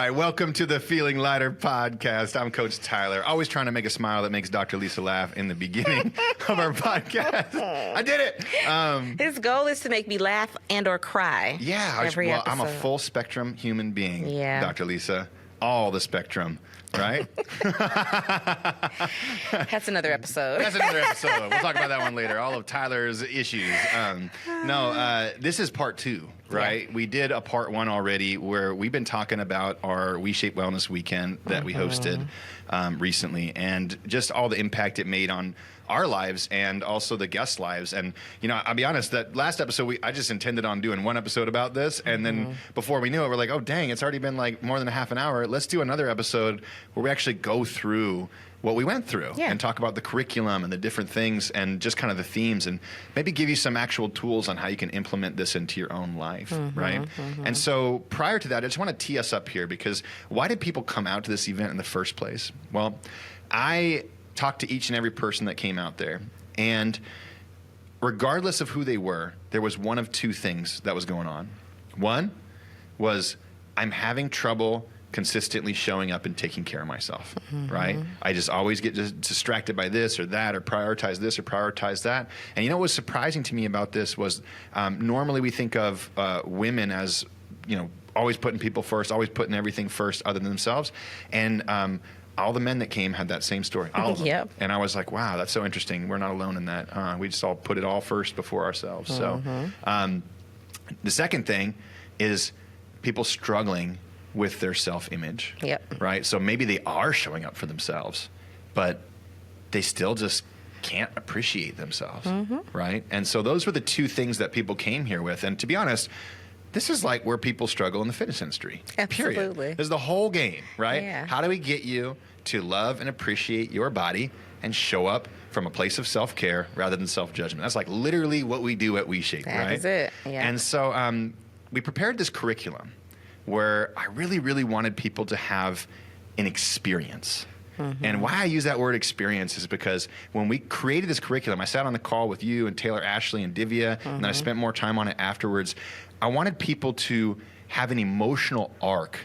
right, welcome to the Feeling Lighter podcast. I'm Coach Tyler, always trying to make a smile that makes Dr. Lisa laugh in the beginning of our podcast. I did it. His goal is to make me laugh and or cry. Yeah, every episode. I'm a full spectrum human being, Yeah. Dr. Lisa. All the spectrum, right? That's another episode. That's another episode. We'll talk about that one later. All of Tyler's issues. This is part 2, right? Yeah. We did a part 1 already where we've been talking about our WeShape Wellness Weekend that we hosted recently, and just all the impact it made on our lives and also the guests' lives. And, you know, I'll be honest, that last episode, I just intended on doing one episode about this. And then before we knew it, we're like, oh, dang, it's already been like more than a half an hour. Let's do another episode where we actually go through what we went through and talk about the curriculum and the different things and just kind of the themes, and maybe give you some actual tools on how you can implement this into your own life, right? And so prior to that, I just want to tee us up here, because why did people come out to this event in the first place? Well, I talked to each and every person that came out there, and regardless of who they were, there was one of 2 things that was going on. One was, I'm having trouble consistently showing up and taking care of myself, right? I just always get distracted by this or that, or prioritize this or prioritize that. And you know what was surprising to me about this was normally we think of women as, you know, always putting people first, always putting everything first other than themselves. And all the men that came had that same story. All of them. Yep. And I was like, wow, that's so interesting. We're not alone in that. We just all put it all first before ourselves. So the second thing is people struggling with their self-image. Yep. Right? So maybe they are showing up for themselves, but they still just can't appreciate themselves. Right? And so those were the 2 things that people came here with. And to be honest, this is like where people struggle in the fitness industry. Absolutely. Period. This is the whole game, right? Yeah. How do we get you to love and appreciate your body and show up from a place of self-care rather than self-judgment? That's like literally what we do at WeShape, right? That is it, yeah. And so we prepared this curriculum where I really, really wanted people to have an experience. And why I use that word experience is because when we created this curriculum, I sat on the call with you and Taylor, Ashley, and Divya, and then I spent more time on it afterwards. I wanted people to have an emotional arc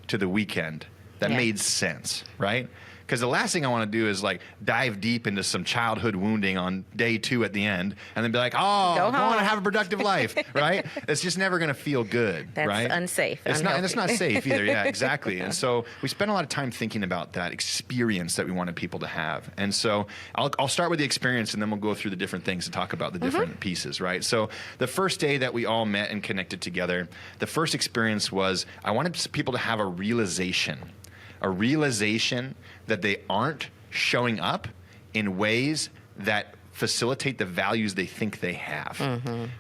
to the weekend that made sense, right? Because the last thing I want to do is like dive deep into some childhood wounding on day 2 at the end and then be like, oh, go on and have a productive life, right? It's just never going to feel good, right? That's unsafe. It's not, and it's not safe either. Yeah, exactly. And so we spent a lot of time thinking about that experience that we wanted people to have. And so I'll start with the experience, and then we'll go through the different things and talk about the different pieces, right? So the first day that we all met and connected together, the first experience was I wanted people to have a realization that they aren't showing up in ways that facilitate the values they think they have,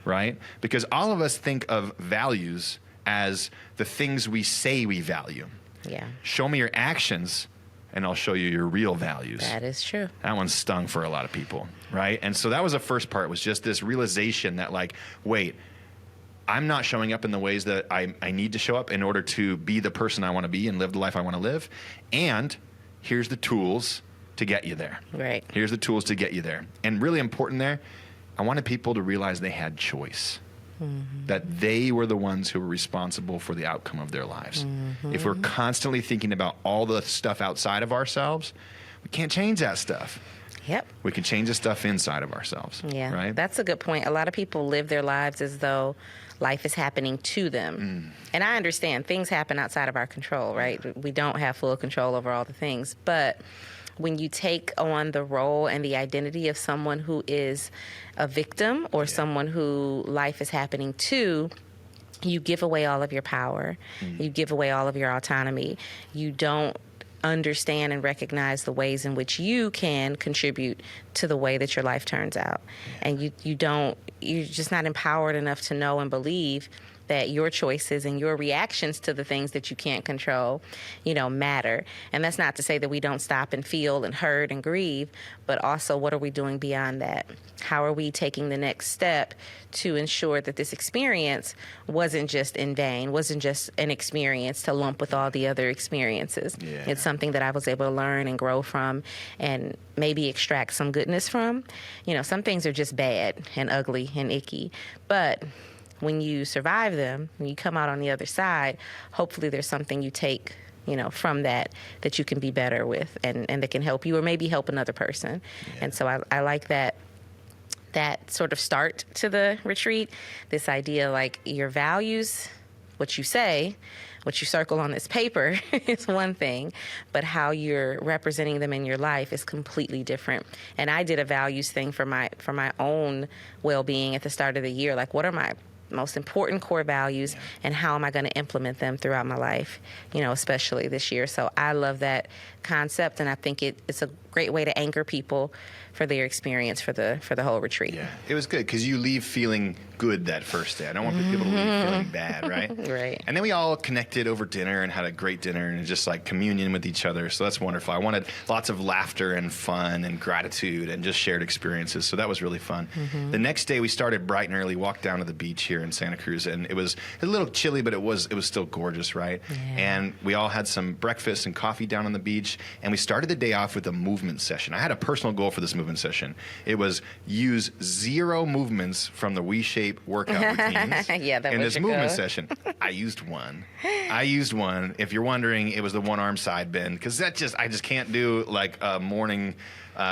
right? Because all of us think of values as the things we say we value. Yeah. Show me your actions, and I'll show you your real values. That is true. That one stung for a lot of people, right? And so that was the first part, was just this realization that, like, wait, I'm not showing up in the ways that I need to show up in order to be the person I want to be and live the life I want to live. And here's the tools to get you there. Right. Here's the tools to get you there. And really important there, I wanted people to realize they had choice, that they were the ones who were responsible for the outcome of their lives. If we're constantly thinking about all the stuff outside of ourselves, we can't change that stuff. Yep. We can change the stuff inside of ourselves. Yeah. Right? That's a good point. A lot of people live their lives as though life is happening to them. And I understand things happen outside of our control, right? We don't have full control over all the things. But when you take on the role and the identity of someone who is a victim or someone who life is happening to, you give away all of your power. You give away all of your autonomy. You don't understand and recognize the ways in which you can contribute to the way that your life turns out. And you're just not empowered enough to know and believe that your choices and your reactions to the things that you can't control, matter. And that's not to say that we don't stop and feel and hurt and grieve, but also what are we doing beyond that? How are we taking the next step to ensure that this experience wasn't just in vain, wasn't just an experience to lump with all the other experiences. Yeah. It's something that I was able to learn and grow from and maybe extract some goodness from. Some things are just bad and ugly and icky, but when you survive them, when you come out on the other side, hopefully there's something you take, from that you can be better with and that can help you or maybe help another person. Yeah. And so I like that sort of start to the retreat, this idea like your values, what you say, what you circle on this paper is one thing, but how you're representing them in your life is completely different. And I did a values thing for my own well-being at the start of the year. Like, what are my most important core values, and how am I going to implement them throughout my life, especially this year. So I love that concept, and I think it's a great way to anchor people for their experience for the whole retreat. Yeah, it was good because you leave feeling good that first day. I don't want people to leave feeling bad, right? Right. And then we all connected over dinner and had a great dinner and just like communion with each other. So that's wonderful. I wanted lots of laughter and fun and gratitude and just shared experiences. So that was really fun. The next day we started bright and early, walked down to the beach here in Santa Cruz, and it was a little chilly, but it was still gorgeous, right? Yeah. And we all had some breakfast and coffee down on the beach, and we started the day off with a movement session. I had a personal goal for this movement session. It was use 0 movements from the WeShape workout routines in this movement session. I used one. If you're wondering, it was the one-arm side bend, because I just can't do like a morning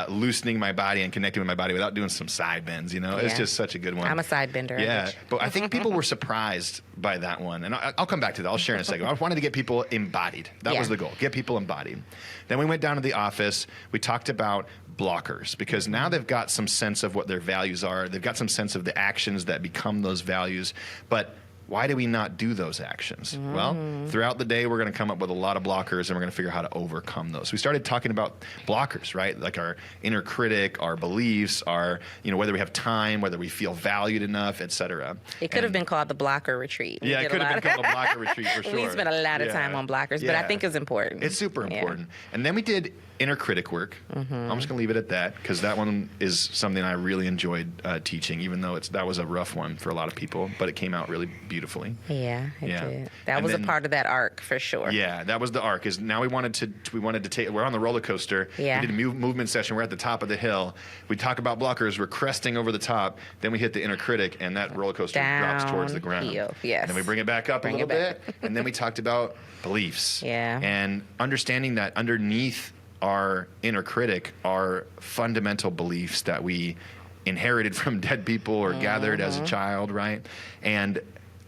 loosening my body and connecting with my body without doing some side bends, It's just such a good one. I'm a side bender. Yeah, but I think people were surprised by that one. And I'll come back to that. I'll share in a second. I wanted to get people embodied. That was the goal, get people embodied. Then we went down to the office. We talked about blockers, because now they've got some sense of what their values are. They've got some sense of the actions that become those values. But why do we not do those actions? Well, throughout the day, we're going to come up with a lot of blockers, and we're going to figure out how to overcome those. We started talking about blockers, right? Like our inner critic, our beliefs, our, whether we have time, whether we feel valued enough, et cetera. It could have been called the blocker retreat. Yeah, it could have been called a blocker retreat for sure. We spent a lot of time on blockers, but I think it's important. It's super important. And then we did inner critic work. I'm just going to leave it at that, because that one is something I really enjoyed teaching, even though that was a rough one for a lot of people, but it came out really beautifully. Yeah, it did. That was a part of that arc for sure. Yeah, that was the arc. Is now we wanted to take. We're on the roller coaster. Yeah. We did a movement session. We're at the top of the hill. We talk about blockers. We're cresting over the top. Then we hit the inner critic, and that roller coaster drops towards the ground. Yes. And then we bring it back up a little bit, and then we talked about beliefs. Yeah. And understanding that underneath our inner critic are fundamental beliefs that we inherited from dead people or gathered as a child, right? And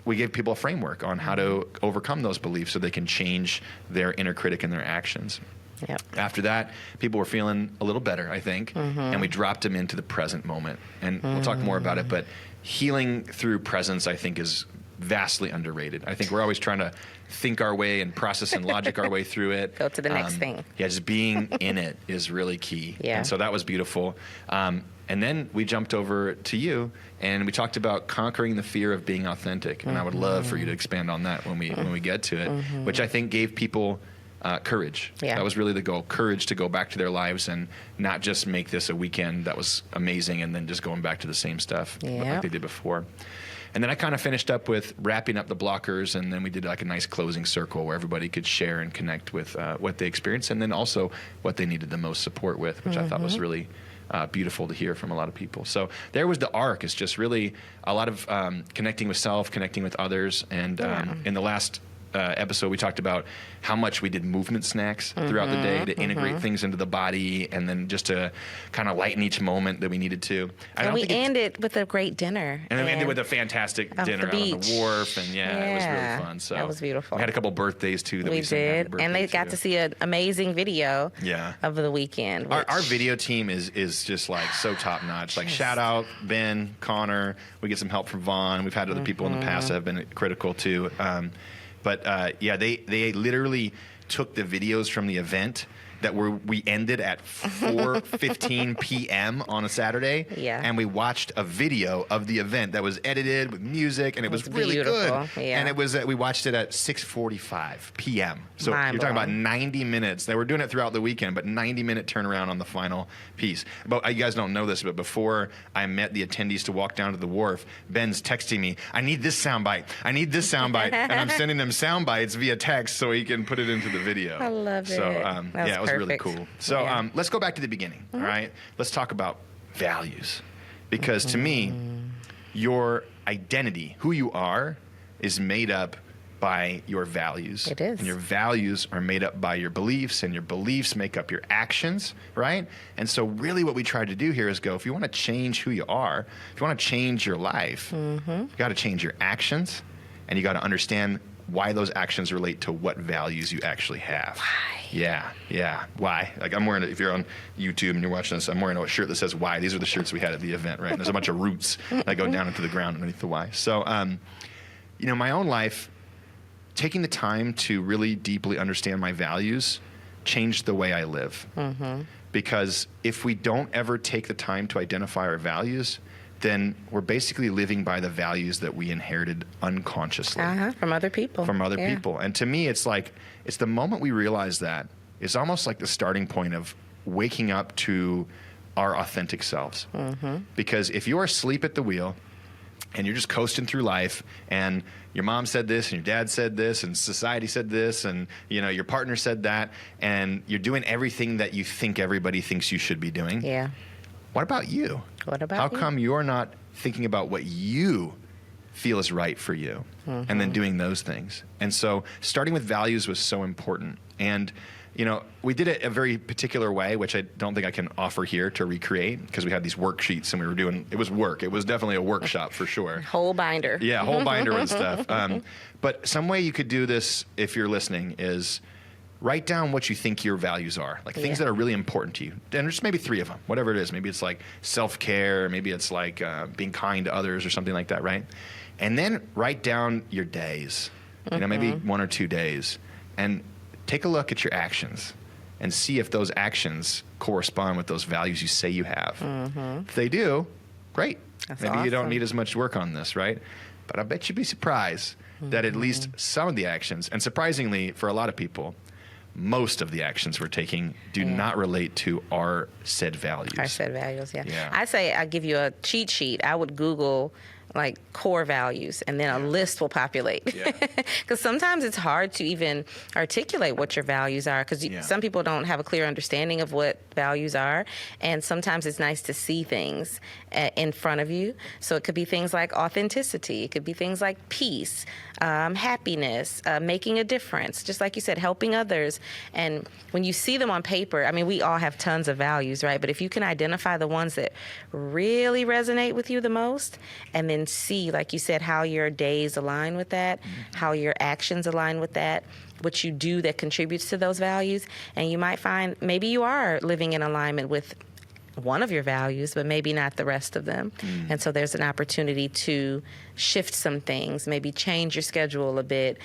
we gave people a framework on how to overcome those beliefs so they can change their inner critic and their actions. Yep. After that, people were feeling a little better, I think, and we dropped them into the present moment. And we'll talk more about it, but healing through presence, I think, is vastly underrated. I think we're always trying to think our way and process and logic our way through it. Go to the next thing. Yeah, just being in it is really key. Yeah. And so that was beautiful. And then we jumped over to you, and we talked about conquering the fear of being authentic. And I would love for you to expand on that when we get to it, which I think gave people courage. Yeah. That was really the goal. Courage to go back to their lives and not just make this a weekend that was amazing and then just going back to the same stuff like they did before. And then I kind of finished up with wrapping up the blockers, and then we did like a nice closing circle where everybody could share and connect with what they experienced, and then also what they needed the most support with, which I thought was really beautiful to hear from a lot of people. So there was the arc. It's just really a lot of connecting with self, connecting with others, and in the last episode, we talked about how much we did movement snacks throughout the day to integrate things into the body, and then just to kind of lighten each moment that we needed to. And we ended with a great dinner. And then we ended with a fantastic dinner out on the wharf, and it was really fun. So that was beautiful. We had a couple birthdays too that we did, and they got to see an amazing video of the weekend. Our video team is just like so top notch. Like shout out Ben, Connor. We get some help from Vaughn. We've had other people in the past that have been critical too. But they literally took the videos from the event that we ended at 4:15 p.m. on a Saturday, and we watched a video of the event that was edited with music, and it was really good. Yeah. And it was we watched it at 6:45 p.m. So you're talking about 90 minutes. They were doing it throughout the weekend, but 90-minute turnaround on the final piece. But you guys don't know this, but before I met the attendees to walk down to the wharf, Ben's texting me, "I need this soundbite. I need this soundbite," and I'm sending him sound bites via text so he can put it into the video. I love it. So it was really cool. So let's go back to the beginning, all right? Let's talk about values. Because to me, your identity, who you are, is made up by your values. It is. And your values are made up by your beliefs, and your beliefs make up your actions, right? And so really what we try to do here is go, if you want to change who you are, if you want to change your life, you got to change your actions, and you got to understand why those actions relate to what values you actually have. Why? Yeah. Why? Like I'm wearing, if you're on YouTube and you're watching this, I'm wearing a shirt that says why. These are the shirts we had at the event, right? And there's a bunch of roots that go down into the ground underneath the why. So, my own life, taking the time to really deeply understand my values changed the way I live. Because if we don't ever take the time to identify our values, then we're basically living by the values that we inherited unconsciously. From other people. From other people. And to me, it's like, it's the moment we realize that, it's almost like the starting point of waking up to our authentic selves. Because if you're asleep at the wheel and you're just coasting through life, and your mom said this, and your dad said this, and society said this, and your partner said that, and you're doing everything that you think everybody thinks you should be doing. Yeah. What about you? What about How you? come you're not thinking about what you feel is right for you and then doing those things? And so starting with values was so important. And, we did it a very particular way, which I don't think I can offer here to recreate, because we had these worksheets and we were doing, it was work. It was definitely a workshop for sure. Whole binder. Yeah, whole binder and stuff. But some way you could do this, if you're listening, is write down what you think your values are, like things that are really important to you. And there's maybe 3 of them, whatever it is. Maybe it's like self-care, maybe it's like being kind to others or something like that, right? And then write down your days, maybe 1 or 2 days, and take a look at your actions and see if those actions correspond with those values you say you have. If they do, great. That's maybe you don't awesome. need as much work on this, right? But I bet you'd be surprised that at least some of the actions, and surprisingly for a lot of people, most of the actions we're taking do not relate to our said values. Our said values, Yeah. I say I give you a cheat sheet. I would Google like core values, and then a list will populate. Because sometimes it's hard to even articulate what your values are, because some people don't have a clear understanding of what values are, and sometimes it's nice to see things in front of you. So it could be things like authenticity, it could be things like peace, happiness, making a difference, just like you said, helping others. And when you see them on paper, I mean, we all have tons of values, right? But if you can identify the ones that really resonate with you the most, and then see, like you said, how your days align with that, how your actions align with that, what you do that contributes to those values, and you might find maybe you are living in alignment with one of your values, but maybe not the rest of them. And so there's an opportunity to shift some things, maybe change your schedule a bit,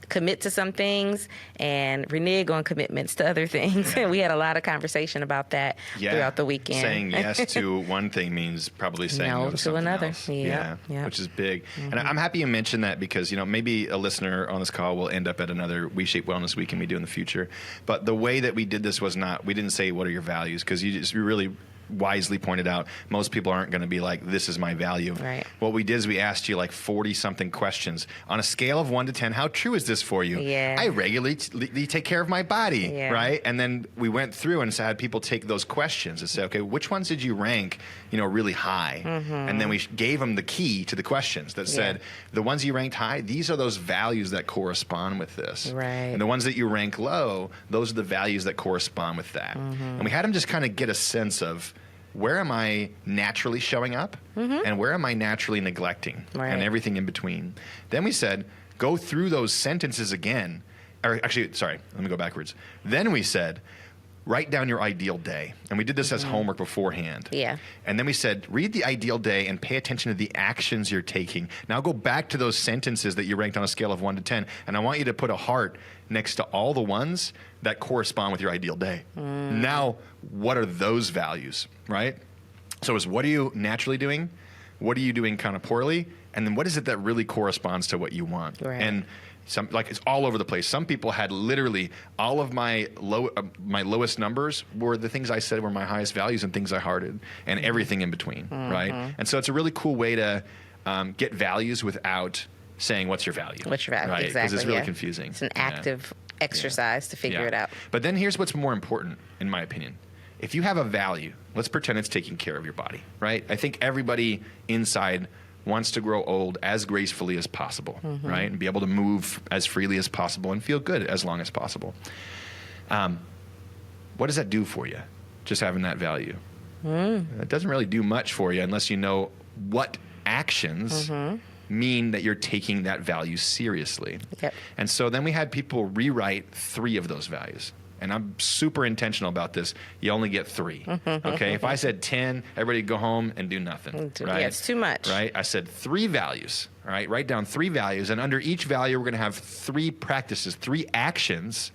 commit to some things and renege on commitments to other things. And we had a lot of conversation about that throughout the weekend. Saying yes to one thing means probably saying no to something another. else. Yeah, which is big. And I'm happy you mentioned that, because maybe a listener on this call will end up at another WeShape Wellness Weekend we do in the future. But the way that we did this was we didn't say what are your values, because you really wisely pointed out most people aren't going to be like, this is my value. Right. What we did is we asked you like 40 something questions on a scale of 1 to 10. How true is this for you? I regularly take care of my body, right? And then we went through and had people take those questions and say, okay, which ones did you rank, really high? And then we gave them the key to the questions that said, the ones you ranked high, these are those values that correspond with this. Right. And the ones that you rank low, those are the values that correspond with that. And we had them just kind of get a sense of, where am I naturally showing up and where am I naturally neglecting and everything in between. Then we said, go through those sentences again. Or actually, sorry, let me go backwards. Then we said, write down your ideal day. And we did this as homework beforehand. And then we said, read the ideal day and pay attention to the actions you're taking. Now go back to those sentences that you ranked on a scale of 1 to 10. And I want you to put a heart next to all the ones that correspond with your ideal day. Now, what are those values, right? So it's, what are you naturally doing? What are you doing kind of poorly? And then what is it that really corresponds to what you want? And it's all over the place. Some people had literally all of my lowest numbers were the things I said were my highest values, and things I hearted, and everything in between, right? And so it's a really cool way to get values without saying what's your value. What's your value? Right? Exactly. Because it's really confusing. It's an active exercise to figure it out. But then here's what's more important, in my opinion. If you have a value, let's pretend it's taking care of your body, right? I think everybody inside wants to grow old as gracefully as possible, right? And be able to move as freely as possible and feel good as long as possible. What does that do for you, just having that value? It doesn't really do much for you unless you know what actions mean that you're taking that value seriously. Yep. And so then we had people rewrite 3 of those values. And I'm super intentional about this. You only get 3. Okay? If I said 10, everybody go home and do nothing. Right? Yeah, it's too much. Right? I said 3 values. All right? Write down 3 values. And under each value, we're going to have 3 practices, 3 actions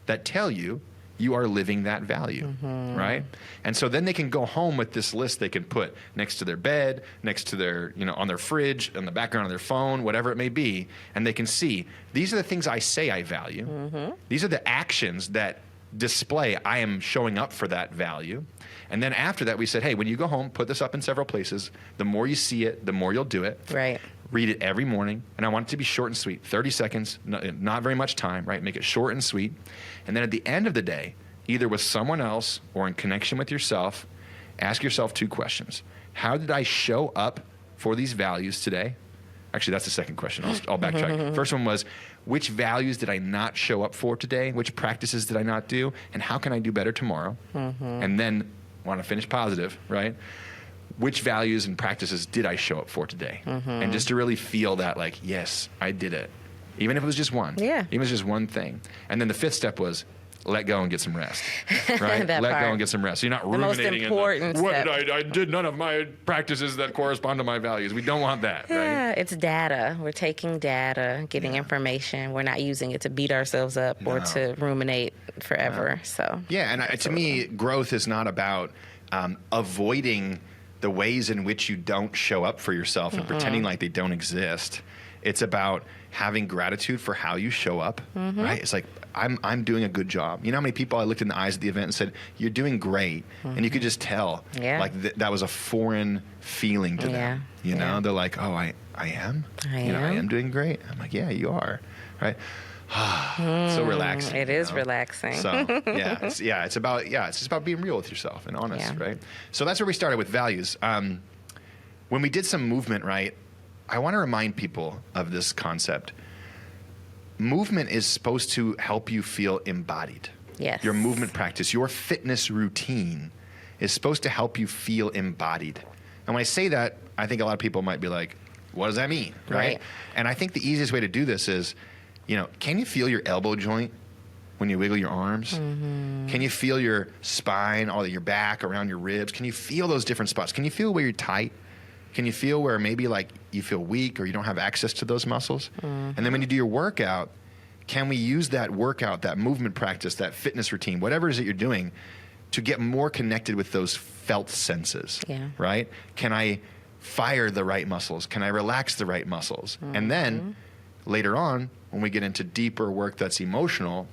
that tell you you are living that value, right? And so then they can go home with this list they can put next to their bed, next to their, on their fridge, on the background of their phone, whatever it may be, and they can see, these are the things I say I value. These are the actions that display I am showing up for that value. And then after that, we said, hey, when you go home, put this up in several places. The more you see it, the more you'll do it. Right. Read it every morning, and I want it to be short and sweet, 30 seconds, not very much time, right? Make it short and sweet. And then at the end of the day, either with someone else or in connection with yourself, ask yourself 2 questions. How did I show up for these values today? Actually, that's the second question. I'll backtrack. First one was, which values did I not show up for today? Which practices did I not do? And how can I do better tomorrow? And then, want to finish positive, right? Which values and practices did I show up for today? And just to really feel that, like, yes, I did it. Even if it was just one. Yeah. Even if it was just one thing. And then the 5th step was, let go and get some rest, right? Let go and get some rest. So you're not ruminating. The most important step. I did none of my practices that correspond to my values. We don't want that, right? Yeah, it's data. We're taking data, getting information. We're not using it to beat ourselves up or to ruminate forever. So yeah, and to me, growth is not about avoiding the ways in which you don't show up for yourself and pretending like they don't exist. It's about having gratitude for how you show up, right? It's like, I'm doing a good job. You know how many people I looked in the eyes at the event and said, you're doing great. And you could just tell, like that was a foreign feeling to them. You know, they're like, oh, I am? I am doing great. I'm like, yeah, you are, right? So relaxing. It is relaxing. So it's just about being real with yourself and honest, right? So that's where we started with values. When we did some movement, right, I want to remind people of this concept. Movement is supposed to help you feel embodied. Yes. Your movement practice, your fitness routine is supposed to help you feel embodied. And when I say that, I think a lot of people might be like, what does that mean? Right? And I think the easiest way to do this is, can you feel your elbow joint when you wiggle your arms? Can you feel your spine, all your back, around your ribs? Can you feel those different spots? Can you feel where you're tight? Can you feel where maybe like you feel weak or you don't have access to those muscles? And then when you do your workout, can we use that workout, that movement practice, that fitness routine, whatever it is that you're doing, to get more connected with those felt senses, right? Can I fire the right muscles? Can I relax the right muscles? And then later on, when we get into deeper work that's emotional,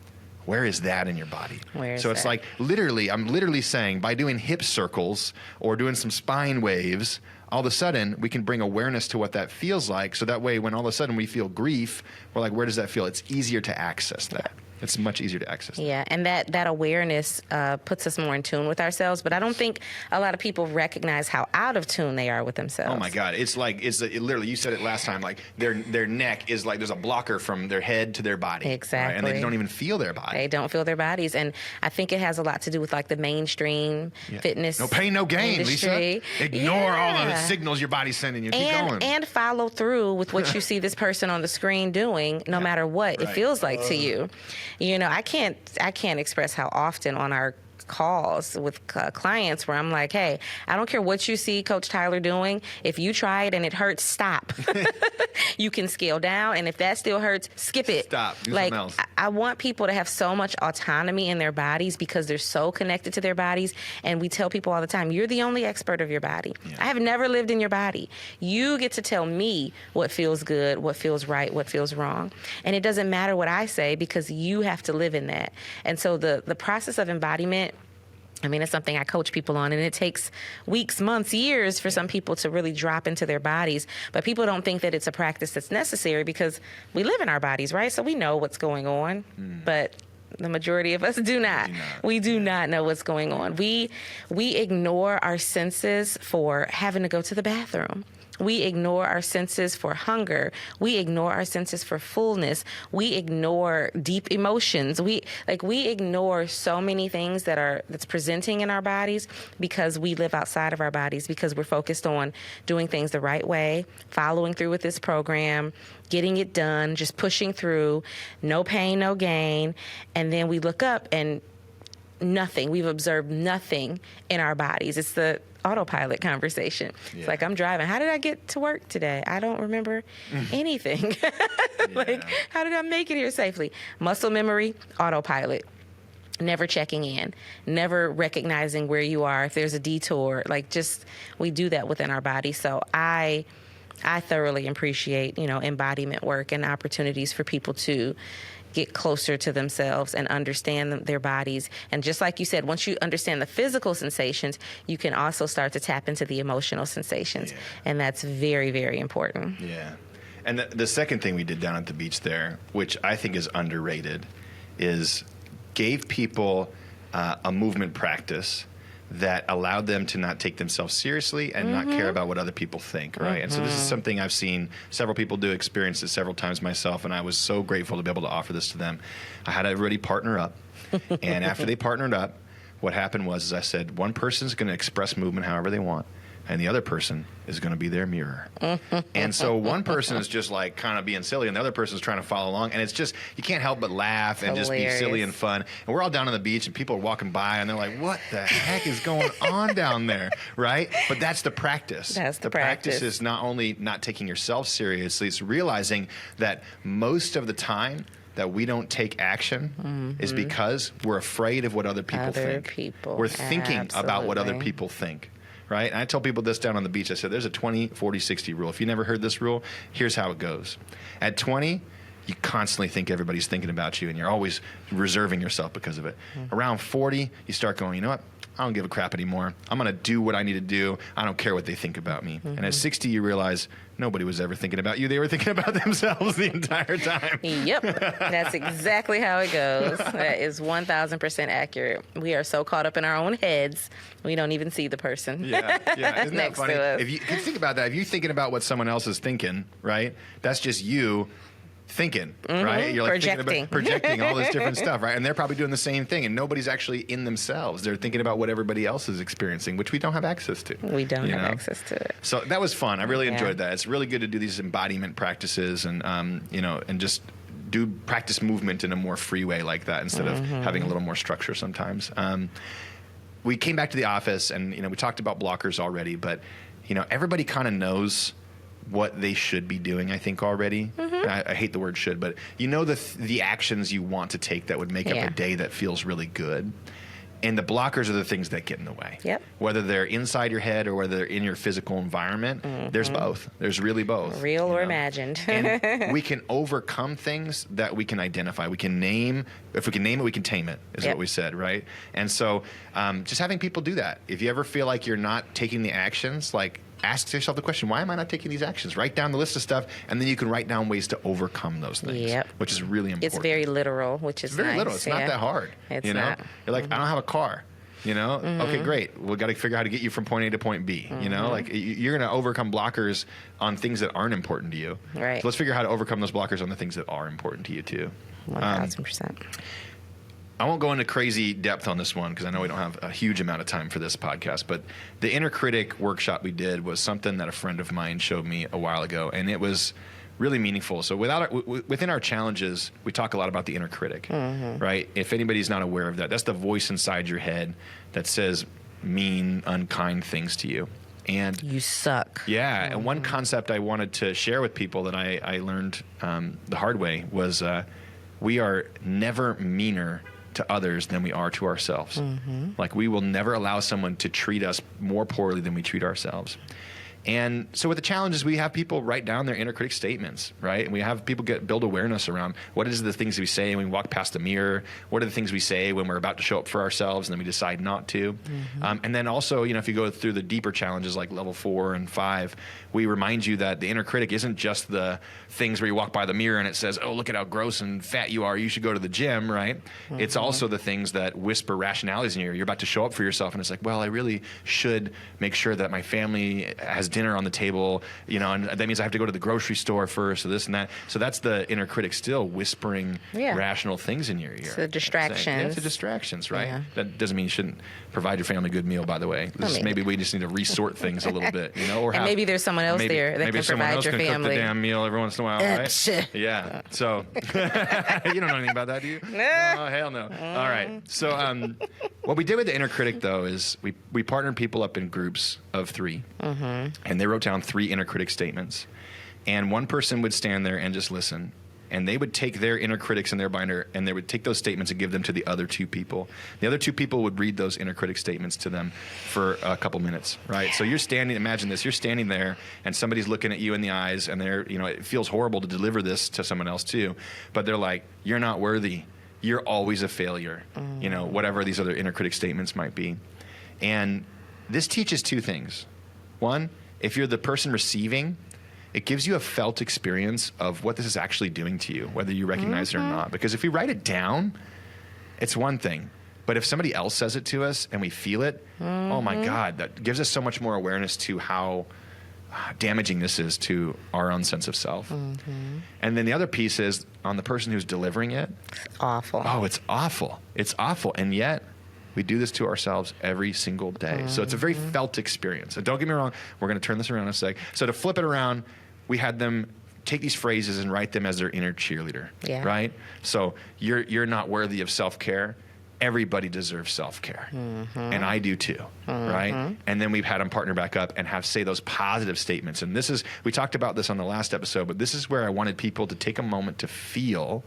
where is that in your body? So it's like I'm literally saying by doing hip circles or doing some spine waves, all of a sudden we can bring awareness to what that feels like. So that way when all of a sudden we feel grief, we're like, where does that feel? It's easier to access that. It's much easier to access. Yeah, and that awareness puts us more in tune with ourselves. But I don't think a lot of people recognize how out of tune they are with themselves. Oh my God, it's literally. You said it last time. Like their neck is like there's a blocker from their head to their body. Exactly, right? And they don't even feel their body. They don't feel their bodies, and I think it has a lot to do with like the mainstream fitness. No pain, no gain, industry. Lisa. Ignore all the signals your body's sending you. Keep going. And follow through with what you see this person on the screen doing, no matter what it feels like to you. I can't express how often on our calls with clients where I'm like, hey, I don't care what you see Coach Tyler doing. If you try it and it hurts, stop. You can scale down, and if that still hurts, skip it. Stop. Do something else. I want people to have so much autonomy in their bodies because they're so connected to their bodies, and we tell people all the time, you're the only expert of your body. I have never lived in your body. You get to tell me what feels good, what feels right, what feels wrong, and it doesn't matter what I say because you have to live in that. And so the process of embodiment, it's something I coach people on, and it takes weeks, months, years for some people to really drop into their bodies. But people don't think that it's a practice that's necessary because we live in our bodies, right? So we know what's going on, but the majority of us do not. We do not know what's going on. We ignore our senses for having to go to the bathroom, We ignore our senses for hunger. We ignore our senses for fullness. We ignore deep emotions. We ignore so many things that's presenting in our bodies because we live outside of our bodies, because we're focused on doing things the right way, following through with this program, getting it done, just pushing through, no pain, no gain. And then we look up and nothing. We've observed nothing in our bodies. It's the autopilot conversation. Yeah. It's like, I'm driving. How did I get to work today? I don't remember anything. Like, how did I make it here safely? Muscle memory, autopilot. Never checking in, never recognizing where you are, if there's a detour. Like, just, we do that within our body. So I thoroughly appreciate, embodiment work and opportunities for people to get closer to themselves and understand their bodies. And just like you said, once you understand the physical sensations, you can also start to tap into the emotional sensations. Yeah. And that's very, very important. Yeah. And the second thing we did down at the beach there, which I think is underrated, is gave people a movement practice that allowed them to not take themselves seriously and not care about what other people think, right? And so this is something I've seen several people do, experienced it several times myself, and I was so grateful to be able to offer this to them. I had everybody partner up, and after they partnered up, what happened was I said, one person's going to express movement however they want, and the other person is going to be their mirror. And so one person is just like kind of being silly, and the other person is trying to follow along. And it's just, you can't help but laugh and just be silly and fun. And we're all down on the beach, and people are walking by, and they're like, what the heck is going on down there, right? But that's the practice. That's the practice is not only not taking yourself seriously, it's realizing that most of the time that we don't take action is because we're afraid of what other people think. We're thinking about what other people think. Right? And I tell people this down on the beach. I said, there's a 20, 40, 60 rule. If you never heard this rule, here's how it goes. At 20, you constantly think everybody's thinking about you, and you're always reserving yourself because of it. Around 40, you start going, you know what? I don't give a crap anymore. I'm going to do what I need to do. I don't care what they think about me. And at 60, you realize nobody was ever thinking about you. They were thinking about themselves the entire time. Yep. That's exactly how it goes. That is 1,000% accurate. We are so caught up in our own heads, we don't even see the person. Yeah. Isn't that funny? To us. If you think about that, if you're thinking about what someone else is thinking, right, that's just you thinking, right? You're like projecting all this different stuff, right? And they're probably doing the same thing, and nobody's actually in themselves. They're thinking about what everybody else is experiencing, which we don't have access to. We don't have access to it. So that was fun. I really enjoyed that. It's really good to do these embodiment practices and and just do practice movement in a more free way like that instead of having a little more structure sometimes. We came back to the office, and we talked about blockers already, but everybody kind of knows what they should be doing, I think, already. I hate the word should, but the actions you want to take that would make up a day that feels really good. And the blockers are the things that get in the way. Yep. Whether they're inside your head or whether they're in your physical environment, there's both. There's really both. Real or imagined. And we can overcome things that we can identify. We can name, if we can name it, we can tame it, is what we said, right? And so just having people do that. If you ever feel like you're not taking the actions, like, ask yourself the question, why am I not taking these actions? Write down the list of stuff, and then you can write down ways to overcome those things, which is really important. It's very literal, which is very little. It's not that hard. It's not. You're like, I don't have a car. Okay, great. We've got to figure out how to get you from point A to point B. Like you're going to overcome blockers on things that aren't important to you. Right. So let's figure out how to overcome those blockers on the things that are important to you too. 1,000%. I won't go into crazy depth on this one because I know we don't have a huge amount of time for this podcast, but the inner critic workshop we did was something that a friend of mine showed me a while ago, and it was really meaningful. So within our challenges, we talk a lot about the inner critic, right? If anybody's not aware of that, that's the voice inside your head that says mean, unkind things to you. And you suck. Yeah, and one concept I wanted to share with people that I learned the hard way was we are never meaner to others than we are to ourselves. Like we will never allow someone to treat us more poorly than we treat ourselves. And so with the challenges, we have people write down their inner critic statements, right? And we have people build awareness around what is the things we say when we walk past the mirror, what are the things we say when we're about to show up for ourselves and then we decide not to. And then also, if you go through the deeper challenges like level 4 and 5, we remind you that the inner critic isn't just the things where you walk by the mirror and it says, oh, look at how gross and fat you are, you should go to the gym, right? It's also the things that whisper rationalities in your ear. You're about to show up for yourself and it's like, well, I really should make sure that my family has has dinner on the table, and that means I have to go to the grocery store first, or this and that. So that's the inner critic still whispering rational things in your ear. So distractions. Yeah, it's the distractions, right? Yeah. That doesn't mean you shouldn't provide your family a good meal, by the way. Maybe we just need to resort things a little bit, or and maybe there's someone else there that can provide your family. Cook the damn meal every once in a while, right? Yeah. So you don't know anything about that, do you? No, hell no. All right. So what we did with the inner critic, though, is we partnered people up in groups of 3, and they wrote down 3 inner critic statements, and one person would stand there and just listen. And they would take their inner critics in their binder, and they would take those statements and give them to the other 2 people. The other 2 people would read those inner critic statements to them for a couple minutes, right? So you're standing, imagine this, you're standing there, and somebody's looking at you in the eyes, and it feels horrible to deliver this to someone else too, but they're like, you're not worthy. You're always a failure, whatever these other inner critic statements might be. And this teaches 2 things. One, if you're the person receiving, it gives you a felt experience of what this is actually doing to you, whether you recognize it or not. Because if we write it down, it's one thing. But if somebody else says it to us and we feel it, oh my God, that gives us so much more awareness to how damaging this is to our own sense of self. And then the other piece is on the person who's delivering it. Awful. Oh, it's awful. It's awful. And yet we do this to ourselves every single day. So it's a very felt experience. And don't get me wrong, we're going to turn this around in a sec. So to flip it around, we had them take these phrases and write them as their inner cheerleader, right? So you're not worthy of self-care. Everybody deserves self-care, and I do too, right? And then we've had them partner back up and say those positive statements. And we talked about this on the last episode, but this is where I wanted people to take a moment to feel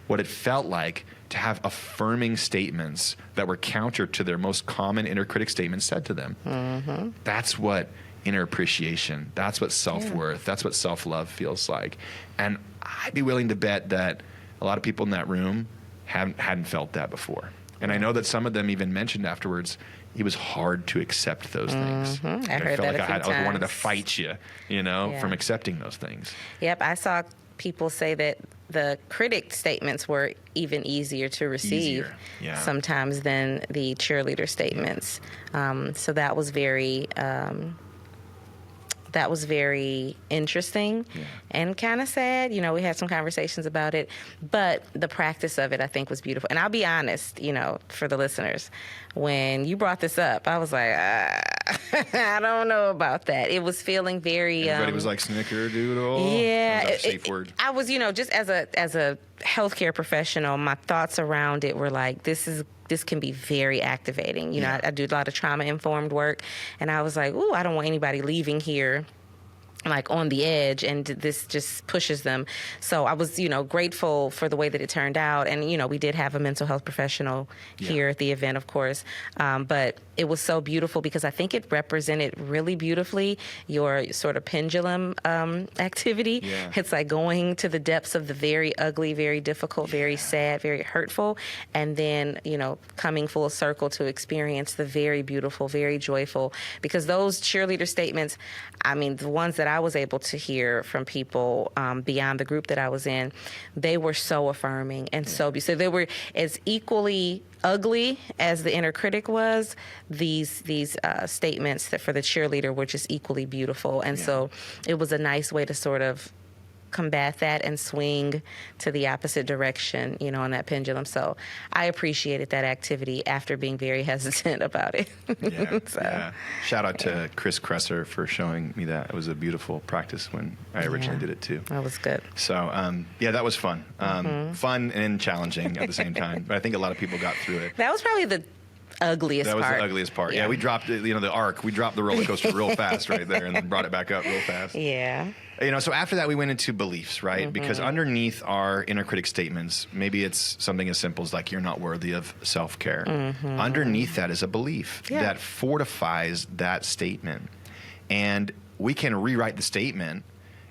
what it felt like to have affirming statements that were counter to their most common inner critic statements said to them. That's what inner appreciation, that's what self-worth, that's what self-love feels like. And I'd be willing to bet that a lot of people in that room hadn't felt that before. And I know that some of them even mentioned afterwards, it was hard to accept those things. I heard felt that like a few I wanted to times. fight you, from accepting those things. Yep, I saw people say that the critic statements were even easier to receive sometimes than the cheerleader statements. So that was very interesting and kind of sad. We had some conversations about it, but the practice of it, I think, was beautiful. And I'll be honest, for the listeners, when you brought this up, I was like, I don't know about that. It was feeling very... Everybody was like, snickerdoodle. Yeah. That was a safe word. I was, just as a healthcare professional, my thoughts around it were like, this can be very activating. I do a lot of trauma-informed work, and I was like, ooh, I don't want anybody leaving here like on the edge, and this just pushes them. So I was, grateful for the way that it turned out. And, we did have a mental health professional here at the event, of course. But it was so beautiful because I think it represented really beautifully your sort of pendulum activity. Yeah. It's like going to the depths of the very ugly, very difficult, very sad, very hurtful, and then, coming full circle to experience the very beautiful, very joyful. Because those cheerleader statements, the ones that I was able to hear from people beyond the group that I was in, they were so affirming and so beautiful. So they were as equally ugly as the inner critic was. These statements that for the cheerleader were just equally beautiful. And so it was a nice way to sort of combat that and swing to the opposite direction, on that pendulum. So I appreciated that activity after being very hesitant about it. Shout out to Chris Kresser for showing me that. It was a beautiful practice when I originally did it too. That was good. So, that was fun. Fun and challenging at the same time. But I think a lot of people got through it. That was probably the ugliest part. That was the ugliest part. Yeah, we dropped it, the arc. We dropped the roller coaster real fast right there and then brought it back up real fast. Yeah. So after that, we went into beliefs, right? Because underneath our inner critic statements, maybe it's something as simple as like, you're not worthy of self-care. Underneath that is a belief that fortifies that statement. And we can rewrite the statement.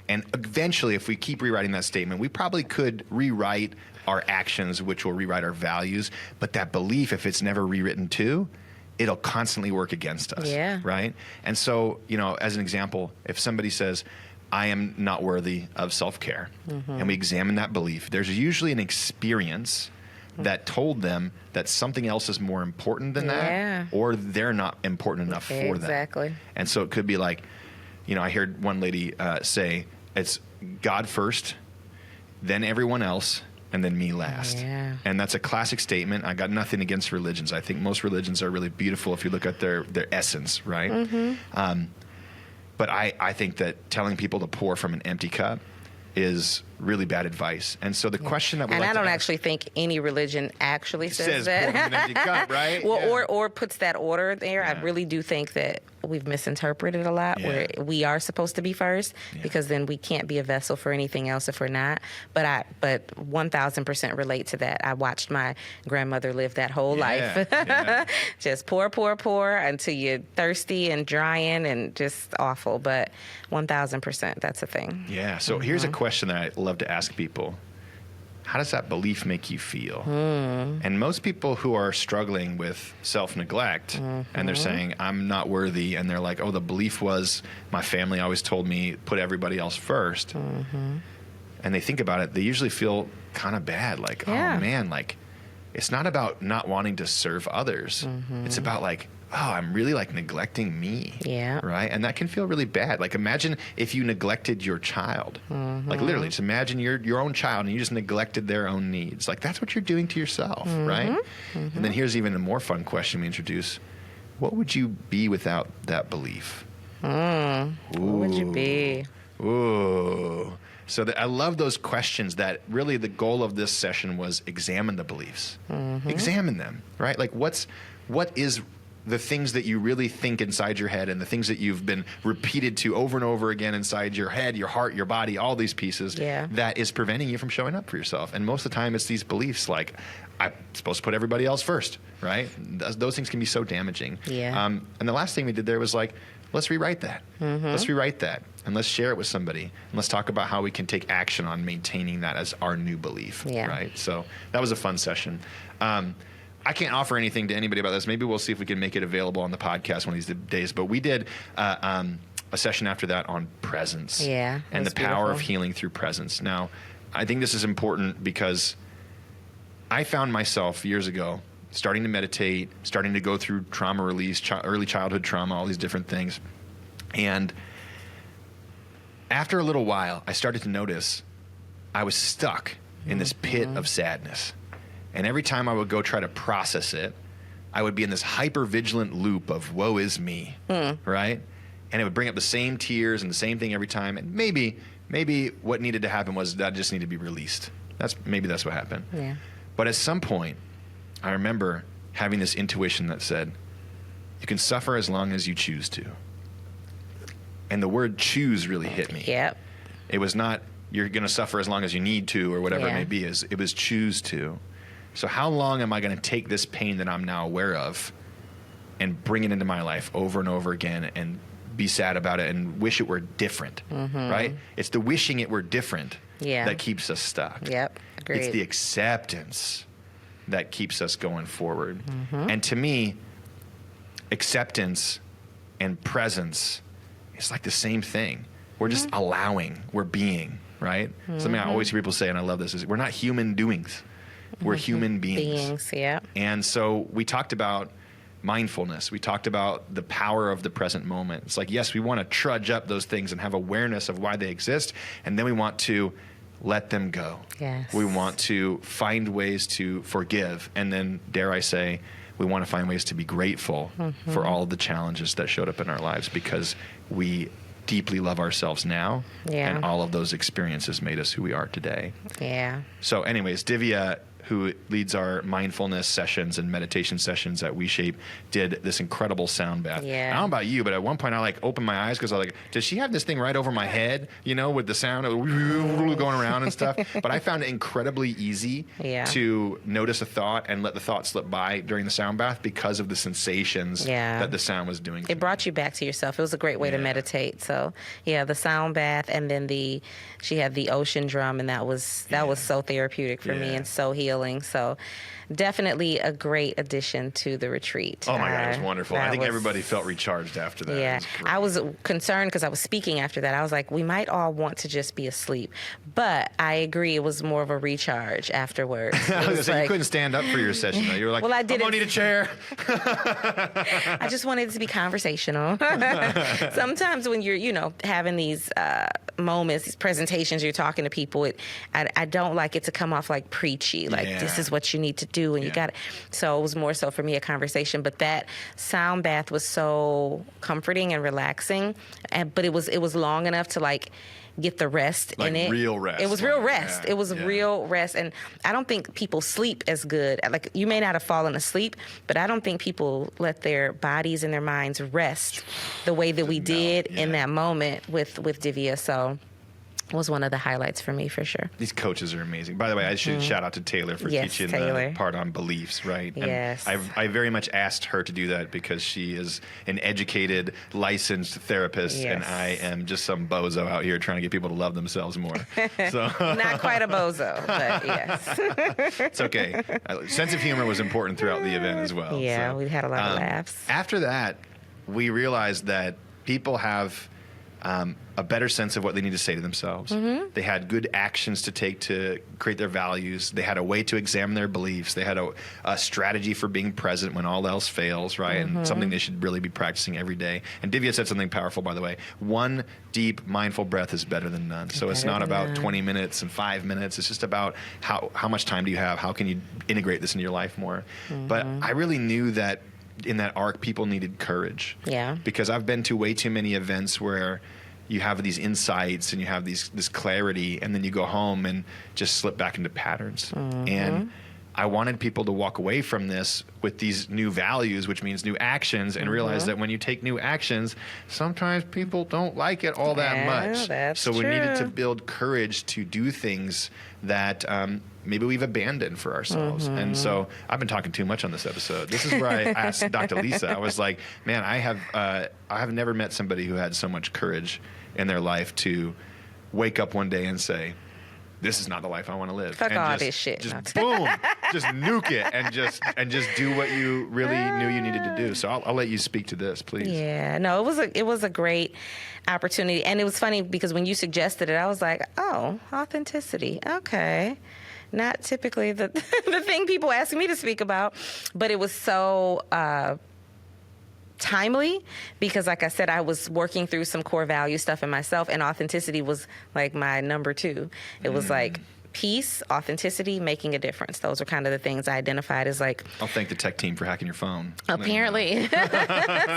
And eventually, if we keep rewriting that statement, we probably could rewrite our actions, which will rewrite our values. But that belief, if it's never rewritten too, it'll constantly work against us, right? And so, as an example, if somebody says, I am not worthy of self-care, and we examine that belief, there's usually an experience that told them that something else is more important than that, or they're not important enough for that. Exactly. And so it could be like, I heard one lady say, it's God first, then everyone else, and then me last. Yeah. And that's a classic statement. I got nothing against religions. I think most religions are really beautiful if you look at their essence, right? Mm-hmm. But I think that telling people to pour from an empty cup is really bad advice. And so the question that we I don't actually think any religion actually says that. Pour from an empty cup, right? Well, or puts that order there. Yeah. I really do think that we've misinterpreted a lot where we are supposed to be first because then we can't be a vessel for anything else if we're not. But 1,000% relate to that. I watched my grandmother live that whole life. Just pour until you're thirsty and drying and just awful. But 1,000%, that's a thing. Yeah. So here's a question that I love to ask people. How does that belief make you feel? And most people who are struggling with self-neglect and they're saying, I'm not worthy, and they're like, oh, the belief was my family always told me put everybody else first. And they think about it, they usually feel kind of bad, like, oh man, like it's not about not wanting to serve others. It's about like, oh, I'm really like neglecting me. Yeah. Right? And that can feel really bad. Like imagine if you neglected your child. Like literally, just imagine your own child and you just neglected their own needs. Like that's what you're doing to yourself, right? And then here's even a more fun question we introduce. What would you be without that belief? What would you be? Ooh. So I love those questions that really the goal of this session was examine the beliefs. Examine them, right? Like what is the things that you really think inside your head and the things that you've been repeated to over and over again inside your head, your heart, your body, all these pieces that is preventing you from showing up for yourself. And most of the time it's these beliefs like, I'm supposed to put everybody else first, right? Those things can be so damaging. And the last thing we did there was like, let's rewrite that. Let's rewrite that. And let's share it with somebody. And let's talk about how we can take action on maintaining that as our new belief, right? So that was a fun session. I can't offer anything to anybody about this. Maybe we'll see if we can make it available on the podcast one of these days. But we did a session after that on presence and the power of healing through presence. Now, I think this is important because I found myself years ago starting to meditate, starting to go through trauma release, early childhood trauma, all these different things. And after a little while, I started to notice I was stuck in this pit of sadness. And every time I would go try to process it, I would be in this hyper-vigilant loop of woe is me, right? And it would bring up the same tears and the same thing every time. And maybe what needed to happen was that I just needed to be released. Maybe that's what happened. Yeah. But at some point, I remember having this intuition that said, you can suffer as long as you choose to. And the word choose really hit me. Yep. It was not you're going to suffer as long as you need to or whatever it may be. It was choose to. So how long am I going to take this pain that I'm now aware of and bring it into my life over and over again and be sad about it and wish it were different, right? It's the wishing it were different that keeps us stuck. Yep, agreed. It's the acceptance that keeps us going forward. And to me, acceptance and presence is like the same thing. We're just allowing, we're being, right? Something I always hear people say, and I love this, is we're not human doings. We're human beings. And so we talked about mindfulness. We talked about the power of the present moment. It's like, yes, we want to trudge up those things and have awareness of why they exist, and then we want to let them go. Yes. We want to find ways to forgive, and then, dare I say, we want to find ways to be grateful for all the challenges that showed up in our lives because we deeply love ourselves now, and all of those experiences made us who we are today. Yeah. So anyways, Divya, who leads our mindfulness sessions and meditation sessions at WeShape, did this incredible sound bath. Yeah. I don't know about you, but at one point I opened my eyes because I was like, does she have this thing right over my head, with the sound of going around and stuff? But I found it incredibly easy to notice a thought and let the thought slip by during the sound bath because of the sensations that the sound was doing. It brought you back to yourself. It was a great way to meditate. So the sound bath, and then she had the ocean drum, and that was so therapeutic for me and so healing. fulfilling. So definitely a great addition to the retreat. Oh my God, it was wonderful. I think was, everybody felt recharged after that. Yeah, I was concerned because I was speaking after that. I was like, we might all want to just be asleep. But I agree, it was more of a recharge afterwards. I was gonna say, you couldn't stand up for your session, though. You were like, well, I I'm going to need a chair. I just wanted it to be conversational. Sometimes when you're, having these moments, these presentations, you're talking to people, I don't like it to come off like preachy, like this is what you need to do and you got it. So it was more so for me a conversation, but that sound bath was so comforting and relaxing, but it was long enough to like get the rest in it. Real rest. It was real rest. It was real rest. And I don't think people sleep as good. Like, you may not have fallen asleep, but I don't think people let their bodies and their minds rest the way that we did in that moment with Divya. So it was one of the highlights for me, for sure. These coaches are amazing. By the way, I should shout out to Taylor for teaching the part on beliefs, right? Yes. And I very much asked her to do that because she is an educated, licensed therapist, and I am just some bozo out here trying to get people to love themselves more. So Not quite a bozo, but yes. It's okay. Sense of humor was important throughout the event as well. Yeah, so, we had a lot of laughs. After that, we realized that people have a better sense of what they need to say to themselves. Mm-hmm. They had good actions to take to create their values. They had a way to examine their beliefs. They had a strategy for being present when all else fails, right? Mm-hmm. And something they should really be practicing every day. And Divya said something powerful, by the way. One deep, mindful breath is better than none. So it's not about 20 minutes and 5 minutes. It's just about how much time do you have? How can you integrate this into your life more? Mm-hmm. But I really knew that in that arc, people needed courage. Yeah. Because I've been to way too many events where you have these insights and you have this clarity, and then you go home and just slip back into patterns. Mm-hmm. And I wanted people to walk away from this with these new values, which means new actions, and realize that when you take new actions, sometimes people don't like it all that much. That's so we true. needed to build courage to do things that maybe we've abandoned for ourselves. And so I've been talking too much on this episode. This is where I asked Dr. Lisa, I was like, man, I have never met somebody who had so much courage in their life to wake up one day and say, this is not the life I want to live. Fuck and all just, this shit. Just boom, just nuke it and just do what you really knew you needed to do. So I'll let you speak to this, please. Yeah, no, it was a great opportunity. And it was funny because when you suggested it, I was like, oh, authenticity. Okay. Not typically the thing people ask me to speak about, but it was so timely because, like I said, I was working through some core value stuff in myself, and authenticity was like my number two. It was like peace, authenticity, making a difference. Those are kind of the things I identified as like. I'll thank the tech team for hacking your phone. Apparently.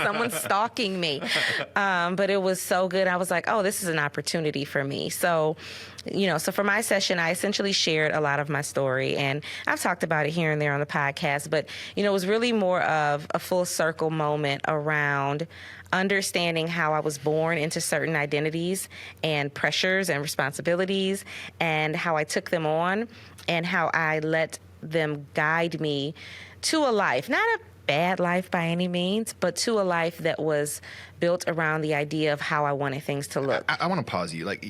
Someone's stalking me. But it was so good. I was like, oh, this is an opportunity for me. So, so for my session, I essentially shared a lot of my story, and I've talked about it here and there on the podcast, but, it was really more of a full circle moment around understanding how I was born into certain identities and pressures and responsibilities, and how I took them on and how I let them guide me to a life, not a bad life by any means, but to a life that was built around the idea of how I wanted things to look. I want to pause you. Like,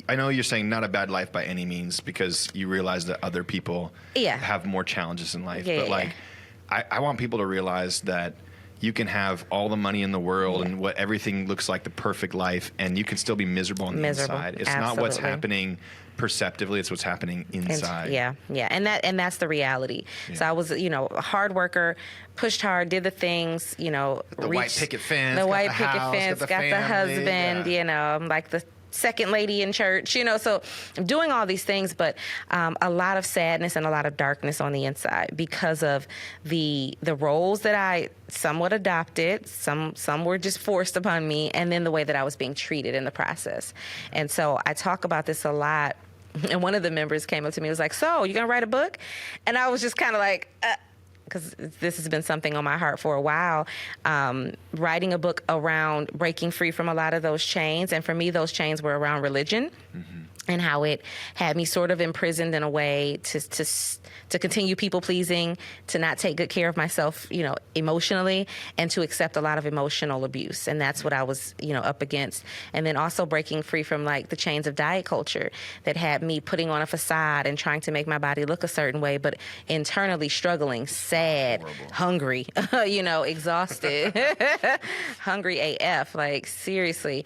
I know you're saying not a bad life by any means because you realize that other people have more challenges in life. I want people to realize that you can have all the money in the world and what everything looks like the perfect life, and you can still be miserable on the inside. It's not what's happening perceptively, it's what's happening inside. And that's the reality. So I was, a hard worker, pushed hard, did the things, the white picket fence, got the husband, I'm like the second lady in church, so I'm doing all these things, but a lot of sadness and a lot of darkness on the inside because of the roles that I somewhat adopted, some were just forced upon me, and then the way that I was being treated in the process. And so I talk about this a lot, and one of the members came up to me and was like, so you gonna write a book? And I was just kind of like, because this has been something on my heart for a while, writing a book around breaking free from a lot of those chains. And for me, those chains were around religion. Mm-hmm. and how it had me sort of imprisoned in a way to continue people pleasing, to not take good care of myself, emotionally, and to accept a lot of emotional abuse. And that's what I was, up against. And then also breaking free from like the chains of diet culture that had me putting on a facade and trying to make my body look a certain way, but internally struggling, sad, hungry, exhausted, hungry AF, like seriously,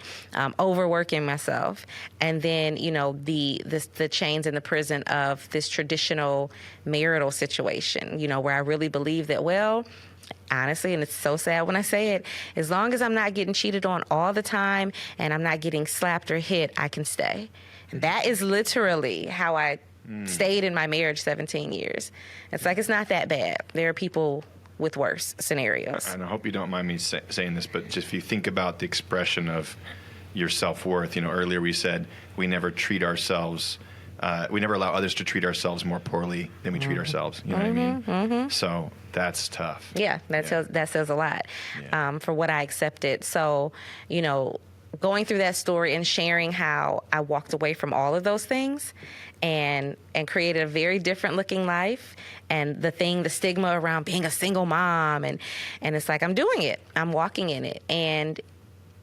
overworking myself. And then, the chains and the prison of this traditional marital situation, where I really believe that, well, honestly, and it's so sad when I say it, as long as I'm not getting cheated on all the time and I'm not getting slapped or hit, I can stay. And that is literally how I stayed in my marriage 17 years. It's like, it's not that bad. There are people with worse scenarios. And I hope you don't mind me saying this, but just if you think about the expression of your self-worth, earlier we said we never treat ourselves, we never allow others to treat ourselves more poorly than we treat ourselves. You know what I mean? Mm-hmm. So that's tough. Yeah, that says a lot for what I accepted. So, going through that story and sharing how I walked away from all of those things and created a very different looking life, and the stigma around being a single mom, and it's like, I'm doing it. I'm walking in it. And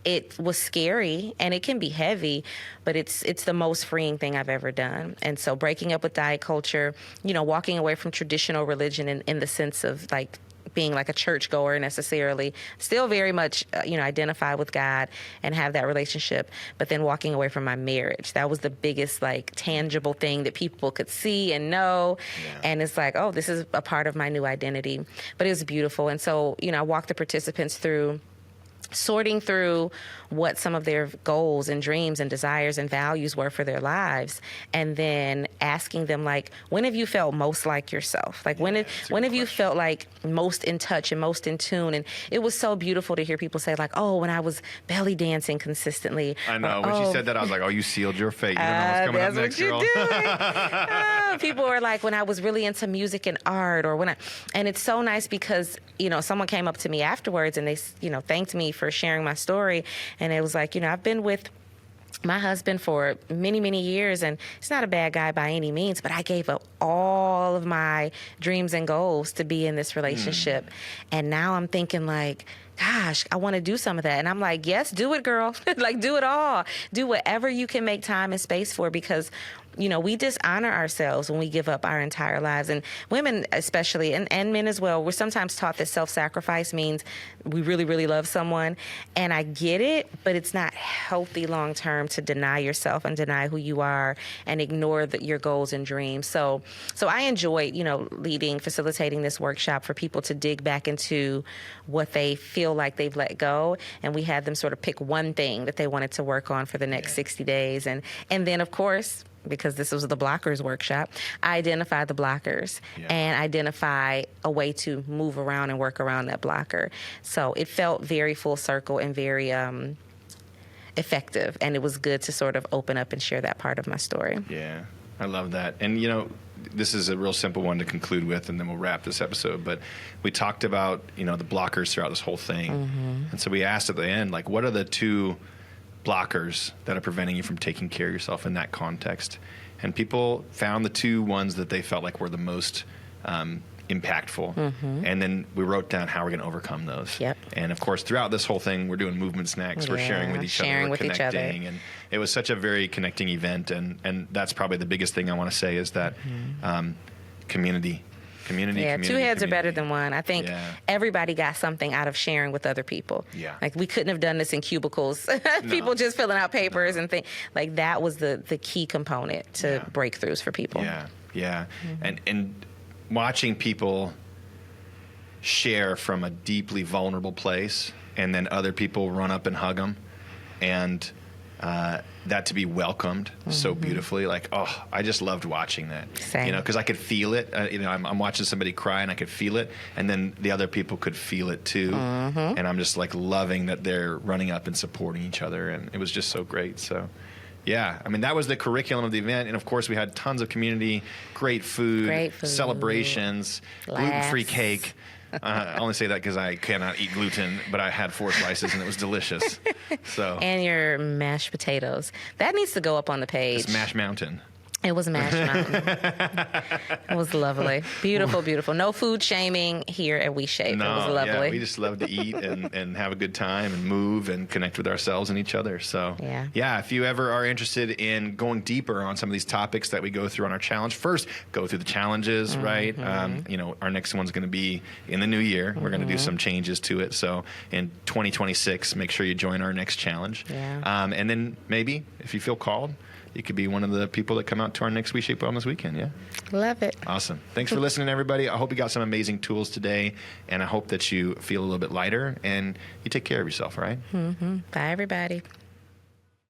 it was scary and it can be heavy, but it's the most freeing thing I've ever done. And so breaking up with diet culture, walking away from traditional religion in the sense of like being like a churchgoer necessarily, still very much, identify with God and have that relationship, but then walking away from my marriage. That was the biggest like tangible thing that people could see and know. Yeah. And it's like, oh, this is a part of my new identity. But it was beautiful. And so, I walked the participants through sorting through what some of their goals and dreams and desires and values were for their lives, and then asking them, like, when have you felt most like yourself? Like, when have you felt like most in touch and most in tune? And it was so beautiful to hear people say, like, oh, when I was belly dancing consistently. I know. When she said that, I was like, oh, you sealed your fate. You don't know what's coming up next, girl. People were like, when I was really into music and art, or and it's so nice because, someone came up to me afterwards and they, thanked me for sharing my story. And it was like, I've been with my husband for many, many years, and he's not a bad guy by any means, but I gave up all of my dreams and goals to be in this relationship. And now I'm thinking like, gosh, I want to do some of that. And I'm like, yes, do it, girl. Like, do it all. Do whatever you can make time and space for, because we dishonor ourselves when we give up our entire lives. And women especially, and men as well, we're sometimes taught that self-sacrifice means we really, really love someone. And I get it, but it's not healthy long-term to deny yourself and deny who you are and ignore your goals and dreams. So I enjoyed, facilitating this workshop for people to dig back into what they feel like they've let go. And we had them sort of pick one thing that they wanted to work on for the next 60 days. And then, of course, because this was the blockers workshop, I identified the blockers and identify a way to move around and work around that blocker. So it felt very full circle and very effective. And it was good to sort of open up and share that part of my story. Yeah, I love that. And, this is a real simple one to conclude with, and then we'll wrap this episode. But we talked about, the blockers throughout this whole thing. Mm-hmm. And so we asked at the end, like, what are the two blockers that are preventing you from taking care of yourself in that context? And people found the two ones that they felt like were the most impactful. Mm-hmm. And then we wrote down how we're going to overcome those. Yep. And of course, throughout this whole thing, we're doing movement snacks. We're sharing with each other. We're connecting. And it was such a very connecting event. And that's probably the biggest thing I want to say is that community. Yeah, two heads are better than one. I think everybody got something out of sharing with other people. Yeah. Like, we couldn't have done this in cubicles. People just filling out papers and things. Like, that was the key component to breakthroughs for people. Yeah, yeah. Mm-hmm. And watching people share from a deeply vulnerable place, and then other people run up and hug them, and that to be welcomed so beautifully. Like, oh, I just loved watching that. Same. Because I could feel it. I'm watching somebody cry and I could feel it, and then the other people could feel it too. Mm-hmm. And I'm just like loving that they're running up and supporting each other, and it was just so great. So, yeah, I mean, that was the curriculum of the event, and of course we had tons of community, great food, celebrations, gluten-free cake. I only say that because I cannot eat gluten, but I had 4 slices and it was delicious. So And your mashed potatoes. That needs to go up on the page. it's Mash Mountain. It was mashed mountain. It was lovely. Beautiful, beautiful. No food shaming here at WeShape. No, It was lovely. yeah, we just love to eat and have a good time and move and connect with ourselves and each other. So, yeah, if you ever are interested in going deeper on some of these topics that we go through on our challenge, first go through the challenges, right? Our next one's going to be in the new year. We're going to do some changes to it. So, in 2026, make sure you join our next challenge. Yeah. And then maybe if you feel called, you could be one of the people that come out to our next WeShape Wellness Weekend, yeah? Love it. Awesome. Thanks for listening, everybody. I hope you got some amazing tools today, and I hope that you feel a little bit lighter and you take care of yourself, all right? Bye, everybody.